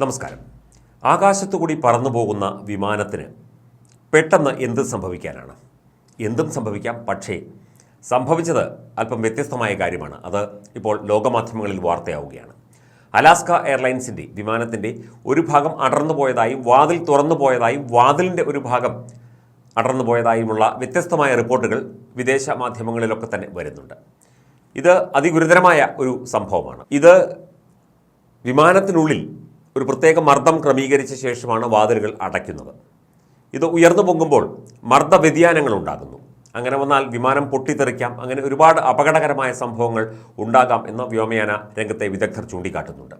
നമസ്കാരം. ആകാശത്തുകൂടി പറന്നു പോകുന്ന വിമാനത്തിന് പെട്ടെന്ന് എന്ത് സംഭവിക്കാനാണ്? എന്തും സംഭവിക്കാം. പക്ഷേ സംഭവിച്ചത് അല്പം വ്യത്യസ്തമായ കാര്യമാണ്. അത് ഇപ്പോൾ ലോകമാധ്യമങ്ങളിൽ വാർത്തയാവുകയാണ്. അലാസ്ക എയർലൈൻസിൻ്റെ വിമാനത്തിൻ്റെ ഒരു ഭാഗം അടർന്നു പോയതായും വാതിൽ തുറന്നു പോയതായും വാതിലിൻ്റെ ഒരു ഭാഗം അടർന്നു പോയതായുമുള്ള വ്യത്യസ്തമായ റിപ്പോർട്ടുകൾ വിദേശ മാധ്യമങ്ങളിലൊക്കെ തന്നെ വരുന്നുണ്ട്. ഇത് അതിഗുരുതരമായ ഒരു സംഭവമാണ്. ഇത് വിമാനത്തിനുള്ളിൽ ഒരു പ്രത്യേക മർദ്ദം ക്രമീകരിച്ച ശേഷമാണ് വാതിലുകൾ അടയ്ക്കുന്നത്. ഇത് ഉയർന്നു പൊങ്ങുമ്പോൾ മർദ്ദ വ്യതിയാനങ്ങൾ ഉണ്ടാകുന്നു. അങ്ങനെ വന്നാൽ വിമാനം പൊട്ടിത്തെറിക്കാം. അങ്ങനെ ഒരുപാട് അപകടകരമായ സംഭവങ്ങൾ ഉണ്ടാകാം എന്ന് വ്യോമയാന രംഗത്തെ വിദഗ്ധർ ചൂണ്ടിക്കാട്ടുന്നുണ്ട്.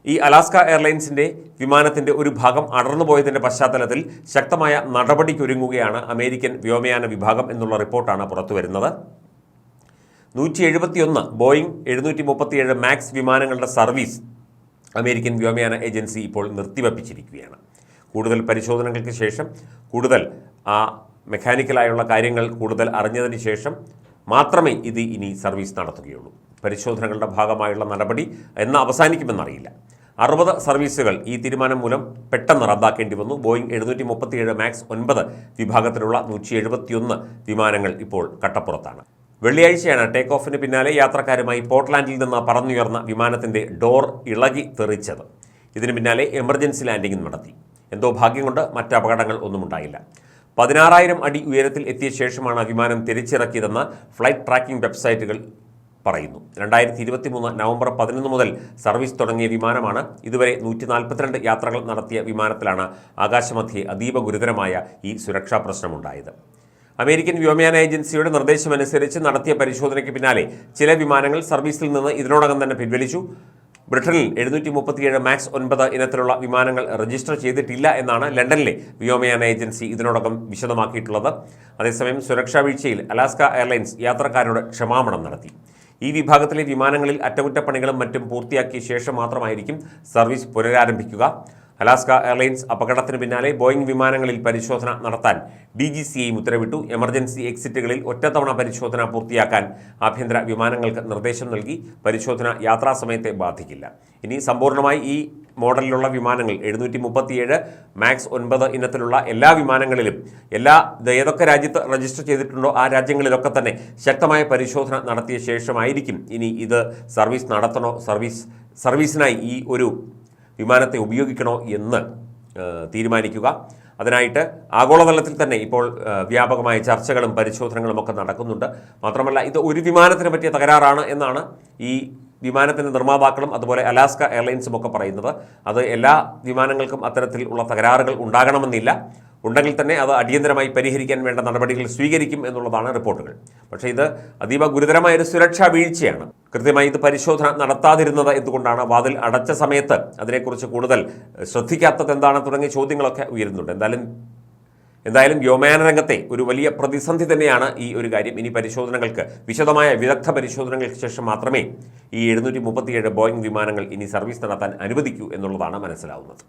ഈ അലാസ്ക എയർലൈൻസിൻ്റെ വിമാനത്തിൻ്റെ ഒരു ഭാഗം അടർന്നു പോയതിൻ്റെ പശ്ചാത്തലത്തിൽ ശക്തമായ നടപടിക്കൊരുങ്ങുകയാണ് അമേരിക്കൻ വ്യോമയാന വിഭാഗം എന്നുള്ള റിപ്പോർട്ടാണ് പുറത്തുവരുന്നത്. 171 ബോയിങ് 737 മാക്സ് വിമാനങ്ങളുടെ സർവീസ് അമേരിക്കൻ വ്യോമയാന ഏജൻസി ഇപ്പോൾ നിർത്തിവപ്പിച്ചിരിക്കുകയാണ്. കൂടുതൽ പരിശോധനകൾക്ക് ശേഷം, കൂടുതൽ മെക്കാനിക്കലായുള്ള കാര്യങ്ങൾ കൂടുതൽ അറിഞ്ഞതിന് ശേഷം മാത്രമേ ഇത് ഇനി സർവീസ് നടത്തുകയുള്ളൂ. പരിശോധനകളുടെ ഭാഗമായുള്ള നടപടി എന്ന് അവസാനിക്കുമെന്നറിയില്ല. 60 സർവീസുകൾ ഈ തീരുമാനം മൂലം പെട്ടെന്ന് റദ്ദാക്കേണ്ടി വന്നു. ബോയിങ് 737 മാക്സ് 9 വിഭാഗത്തിലുള്ള 171 വിമാനങ്ങൾ ഇപ്പോൾ കട്ടപ്പുറത്താണ്. വെള്ളിയാഴ്ചയാണ് ടേക്ക് ഓഫിന് പിന്നാലെ യാത്രക്കാരുമായി പോർട്ട്ലാൻഡിൽ നിന്ന് പറന്നുയർന്ന വിമാനത്തിൻ്റെ ഡോർ ഇളകി തെറിച്ചത്. ഇതിന് പിന്നാലെ എമർജൻസി ലാൻഡിംഗ് നടത്തി. എന്തോ ഭാഗ്യം കൊണ്ട് മറ്റ് അപകടങ്ങൾ ഒന്നും ഉണ്ടായില്ല. 16,000 അടി ഉയരത്തിൽ എത്തിയ ശേഷമാണ് വിമാനം തിരിച്ചിറക്കിയതെന്ന് ഫ്ലൈറ്റ് ട്രാക്കിംഗ് വെബ്സൈറ്റുകൾ പറയുന്നു. 2023 നവംബർ 11 മുതൽ സർവീസ് തുടങ്ങിയ വിമാനമാണ്. ഇതുവരെ 142 യാത്രകൾ നടത്തിയ വിമാനത്തിലാണ് ആകാശമധ്യേ അതീവ ഗുരുതരമായ ഈ സുരക്ഷാ പ്രശ്നമുണ്ടായത്. അമേരിക്കൻ വ്യോമയാന ഏജൻസിയുടെ നിർദ്ദേശമനുസരിച്ച് നടത്തിയ പരിശോധനയ്ക്ക് പിന്നാലെ ചില വിമാനങ്ങൾ സർവീസിൽ നിന്ന് ഇതിനോടകം തന്നെ പിൻവലിച്ചു. ബ്രിട്ടനിൽ 737 മാക്സ് 9 ഇനത്തിലുള്ള വിമാനങ്ങൾ രജിസ്റ്റർ ചെയ്തിട്ടില്ല എന്നാണ് ലണ്ടനിലെ വ്യോമയാന ഏജൻസി ഇതിനോടകം വിശദമാക്കിയിട്ടുള്ളത്. അതേസമയം സുരക്ഷാ വീഴ്ചയിൽ അലാസ്ക എയർലൈൻസ് യാത്രക്കാരോട് ക്ഷമാപണം നടത്തി. ഈ വിഭാഗത്തിലെ വിമാനങ്ങളിൽ അറ്റകുറ്റപ്പണികളും മറ്റും പൂർത്തിയാക്കിയ ശേഷം മാത്രമായിരിക്കും സർവീസ് പുനരാരംഭിക്കുക. അലാസ്ക എയർലൈൻസ് അപകടത്തിന് പിന്നാലെ ബോയിങ് വിമാനങ്ങളിൽ പരിശോധന നടത്താൻ DGCA ഉത്തരവിട്ടു. എമർജൻസി എക്സിറ്റുകളിൽ ഒറ്റത്തവണ പരിശോധന പൂർത്തിയാക്കാൻ ആഭ്യന്തര വിമാനങ്ങൾക്ക് നിർദ്ദേശം നൽകി. പരിശോധന യാത്രാസമയത്തെ ബാധിക്കില്ല. ഇനി സമ്പൂർണ്ണമായി ഈ മോഡലിലുള്ള വിമാനങ്ങൾ 737 മാക്സ് 9 ഇനത്തിലുള്ള എല്ലാ വിമാനങ്ങളിലും ഏതൊക്കെ രാജ്യത്ത് രജിസ്റ്റർ ചെയ്തിട്ടുണ്ടോ ആ രാജ്യങ്ങളിലൊക്കെ തന്നെ ശക്തമായ പരിശോധന നടത്തിയ ശേഷമായിരിക്കും ഇനി ഇത് സർവീസ് നടത്തണോ, സർവീസിനായി ഈ ഒരു വിമാനത്തെ ഉപയോഗിക്കണോ എന്ന് തീരുമാനിക്കുക. അതിനായിട്ട് ആഗോളതലത്തിൽ തന്നെ ഇപ്പോൾ വ്യാപകമായ ചർച്ചകളും പരിശോധനകളും ഒക്കെ നടക്കുന്നുണ്ട്. മാത്രമല്ല, ഇത് ഒരു വിമാനത്തിന് പറ്റിയ തകരാറാണ് എന്നാണ് ഈ വിമാനത്തിൻ്റെ നിർമ്മാതാക്കളും അതുപോലെ അലാസ്ക എയർലൈൻസും ഒക്കെ പറയുന്നത്. അത് എല്ലാ വിമാനങ്ങൾക്കും അത്തരത്തിൽ ഉള്ള തകരാറുകൾ ഉണ്ടാകണമെന്നില്ല. ഉണ്ടെങ്കിൽ തന്നെ അത് അടിയന്തരമായി പരിഹരിക്കാൻ വേണ്ട നടപടികൾ സ്വീകരിക്കും എന്നുള്ളതാണ് റിപ്പോർട്ടുകൾ. പക്ഷേ ഇത് അതീവ ഗുരുതരമായൊരു സുരക്ഷാ വീഴ്ചയാണ്. കൃത്യമായി ഇത് പരിശോധന നടത്താതിരുന്നത് എന്തുകൊണ്ടാണ്? വാതിൽ അടച്ച സമയത്ത് അതിനെക്കുറിച്ച് കൂടുതൽ ശ്രദ്ധിക്കാത്തത് എന്താണ് തുടങ്ങിയ ചോദ്യങ്ങളൊക്കെ ഉയരുന്നുണ്ട്. എന്തായാലും വ്യോമയാന രംഗത്തെ ഒരു വലിയ പ്രതിസന്ധി തന്നെയാണ് ഈ ഒരു കാര്യം. ഇനി പരിശോധനകൾക്ക്, വിശദമായ വിദഗ്ധ പരിശോധനകൾക്ക് ശേഷം മാത്രമേ ഈ 737 ബോയിങ് വിമാനങ്ങൾ ഇനി സർവീസ് നടത്താൻ അനുവദിക്കൂ എന്നുള്ളതാണ് മനസ്സിലാവുന്നത്.